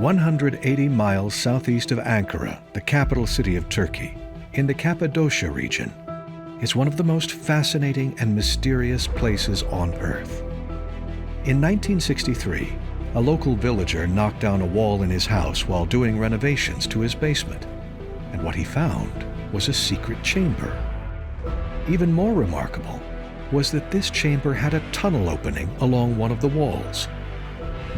180 miles southeast of Ankara, the capital city of Turkey, in the Cappadocia region, is one of the most fascinating and mysterious places on Earth. In 1963, a local villager knocked down a wall in his house while doing renovations to his basement, and what he found was a secret chamber. Even more remarkable was that this chamber had a tunnel opening along one of the walls.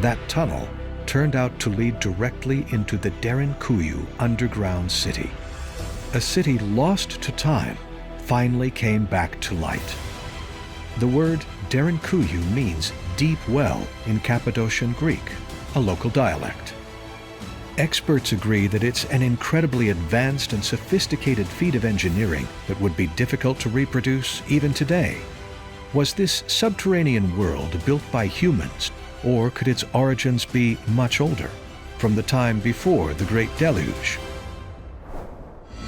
That tunnel turned out to lead directly into the Derinkuyu underground city. A city lost to time finally came back to light. The word Derinkuyu means deep well in Cappadocian Greek, a local dialect. Experts agree that it's an incredibly advanced and sophisticated feat of engineering that would be difficult to reproduce even today. Was this subterranean world built by humans, or could its origins be much older, from the time before the Great Deluge?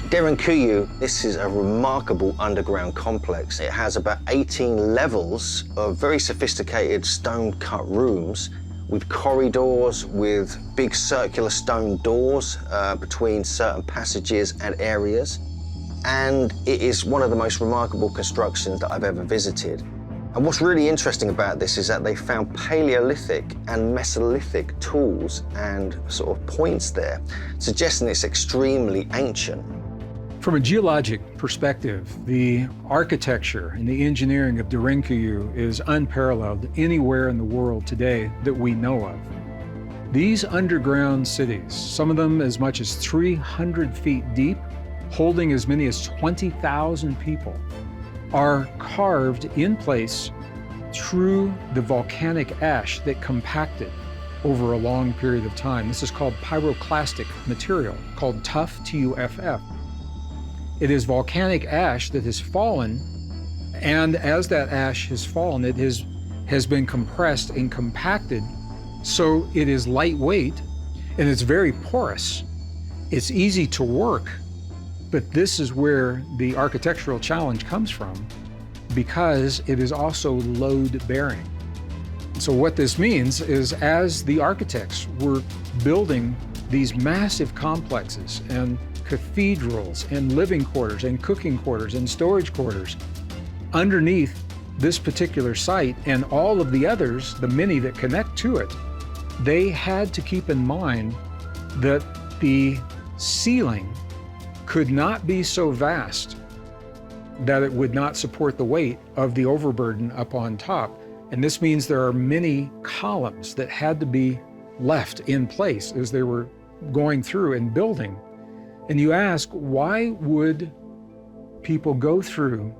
Derinkuyu, this is a remarkable underground complex. It has about 18 levels of very sophisticated stone-cut rooms with corridors, with big circular stone doors between certain passages and areas. And it is one of the most remarkable constructions that I've ever visited. And what's really interesting about this is that they found Paleolithic and Mesolithic tools and sort of points there, suggesting it's extremely ancient. From a geologic perspective, the architecture and the engineering of Derinkuyu is unparalleled anywhere in the world today that we know of. These underground cities, some of them as much as 300 feet deep, holding as many as 20,000 people, are carved in place through the volcanic ash that compacted over a long period of time. This is called pyroclastic material, called tuff, T-U-F-F. It is volcanic ash that has fallen, and as that ash has fallen, it has been compressed and compacted, so it is lightweight and it's very porous. It's easy to work, but this is where the architectural challenge comes from, because it is also load-bearing. So what this means is, as the architects were building these massive complexes and cathedrals and living quarters and cooking quarters and storage quarters underneath this particular site and all of the others, the many that connect to it, they had to keep in mind that the ceiling could not be so vast that it would not support the weight of the overburden up on top. And this means there are many columns that had to be left in place as they were going through and building. And you ask, why would people go through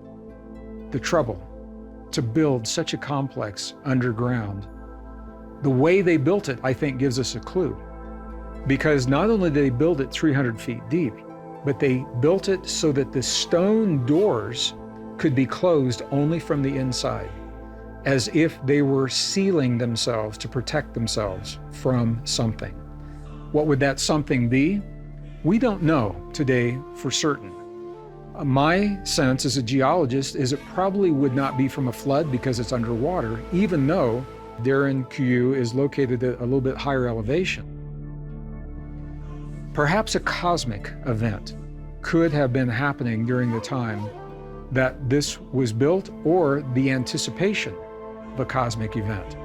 the trouble to build such a complex underground? The way they built it, I think, gives us a clue. Because not only did they build it 300 feet deep, but they built it so that the stone doors could be closed only from the inside, as if they were sealing themselves to protect themselves from something. What would that something be? We don't know today for certain. My sense as a geologist is it probably would not be from a flood because it's underwater, even though Derinkuyu is located at a little bit higher elevation. Perhaps a cosmic event could have been happening during the time that this was built, or the anticipation of a cosmic event.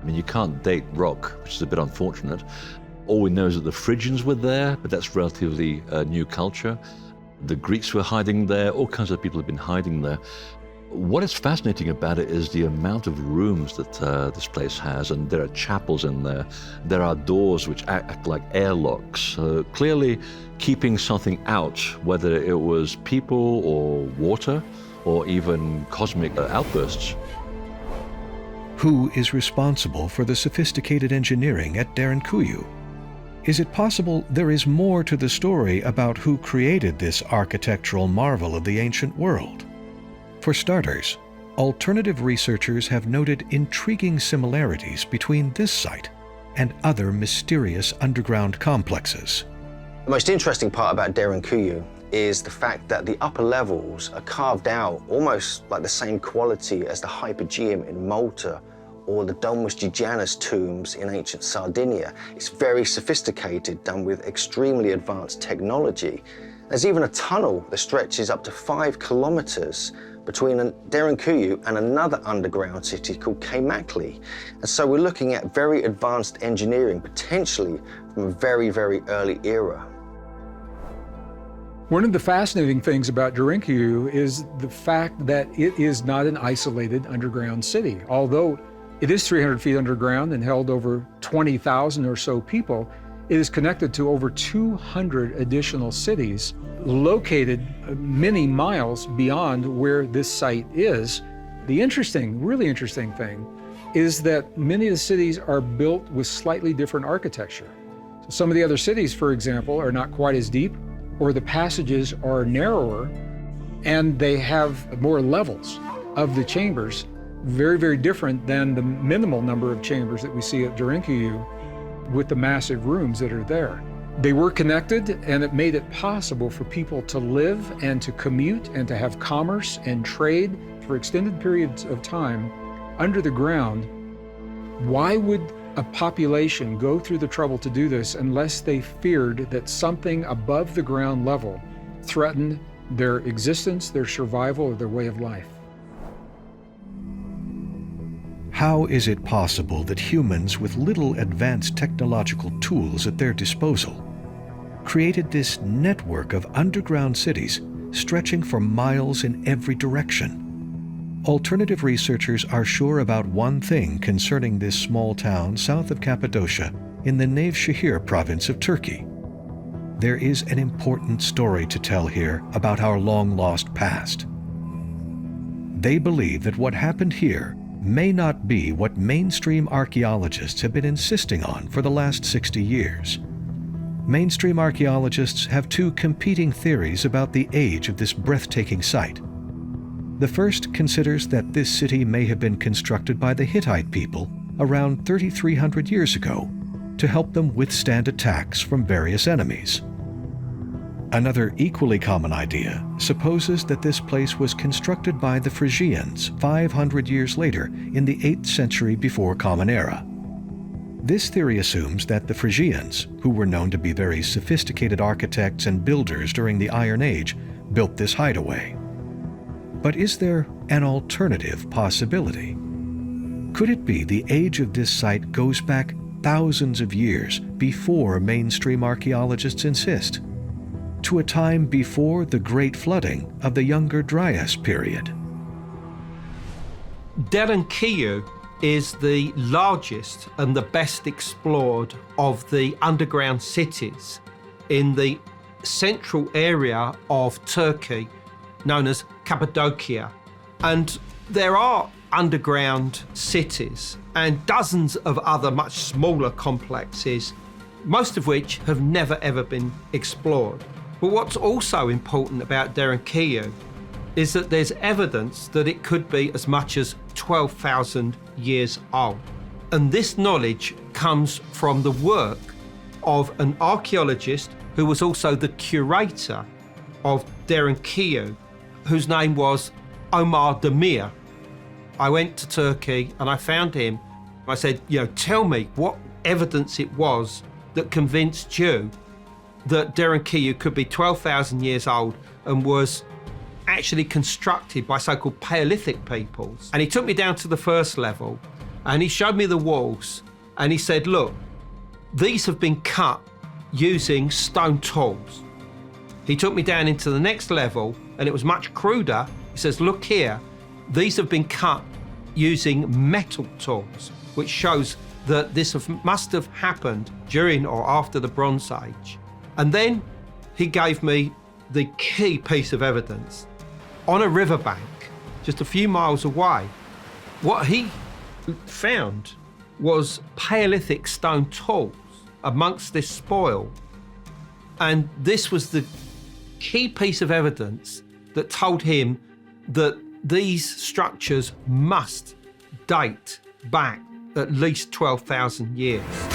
I mean, you can't date rock, which is a bit unfortunate. All we know is that the Phrygians were there, but that's relatively new culture. The Greeks were hiding there, all kinds of people have been hiding there. What is fascinating about it is the amount of rooms that this place has, and there are chapels in there. There are doors which act like airlocks, clearly keeping something out, whether it was people or water or even cosmic outbursts. Who is responsible for the sophisticated engineering at Derinkuyu? Is it possible there is more to the story about who created this architectural marvel of the ancient world? For starters, alternative researchers have noted intriguing similarities between this site and other mysterious underground complexes. The most interesting part about Derinkuyu is the fact that the upper levels are carved out almost like the same quality as the Hypogeum in Malta or the Domus Giganus tombs in ancient Sardinia. It's very sophisticated, done with extremely advanced technology. There's even a tunnel that stretches up to 5 kilometers between Derinkuyu and another underground city called Cappadocia. And so we're looking at very advanced engineering, potentially from a very, very early era. One of the fascinating things about Derinkuyu is the fact that it is not an isolated underground city. Although it is 300 feet underground and held over 20,000 or so people, it is connected to over 200 additional cities located many miles beyond where this site is. The really interesting thing is that many of the cities are built with slightly different architecture. So some of the other cities, for example, are not quite as deep, or the passages are narrower, and they have more levels of the chambers, very, very different than the minimal number of chambers that we see at Derinkuyu with the massive rooms that are there. They were connected, and it made it possible for people to live and to commute and to have commerce and trade for extended periods of time under the ground. Why would a population go through the trouble to do this unless they feared that something above the ground level threatened their existence, their survival, or their way of life? How is it possible that humans with little advanced technological tools at their disposal created this network of underground cities stretching for miles in every direction? Alternative researchers are sure about one thing concerning this small town south of Cappadocia in the Nevşehir province of Turkey. There is an important story to tell here about our long-lost past. They believe that what happened here may not be what mainstream archaeologists have been insisting on for the last 60 years. Mainstream archaeologists have two competing theories about the age of this breathtaking site. The first considers that this city may have been constructed by the Hittite people around 3,300 years ago to help them withstand attacks from various enemies. Another equally common idea supposes that this place was constructed by the Phrygians 500 years later in the 8th century before Common Era. This theory assumes that the Phrygians, who were known to be very sophisticated architects and builders during the Iron Age, built this hideaway. But is there an alternative possibility? Could it be the age of this site goes back thousands of years before mainstream archaeologists insist, to a time before the Great Flooding of the Younger Dryas period? Derinkuyu is the largest and the best explored of the underground cities in the central area of Turkey, known as Cappadocia. And there are underground cities and dozens of other much smaller complexes, most of which have never ever been explored. But what's also important about Derinkuyu is that there's evidence that it could be as much as 12,000 years old. And this knowledge comes from the work of an archaeologist who was also the curator of Derinkuyu, whose name was Omar Demir. I went to Turkey and I found him. I said, tell me what evidence it was that convinced you that Derinkuyu could be 12,000 years old and was actually constructed by so-called Paleolithic peoples. And he took me down to the first level and he showed me the walls and he said, look, these have been cut using stone tools. He took me down into the next level and it was much cruder. He says, look here, these have been cut using metal tools, which shows that this must have happened during or after the Bronze Age. And then he gave me the key piece of evidence. On a riverbank, just a few miles away, what he found was Paleolithic stone tools amongst this spoil. And this was the key piece of evidence that told him that these structures must date back at least 12,000 years.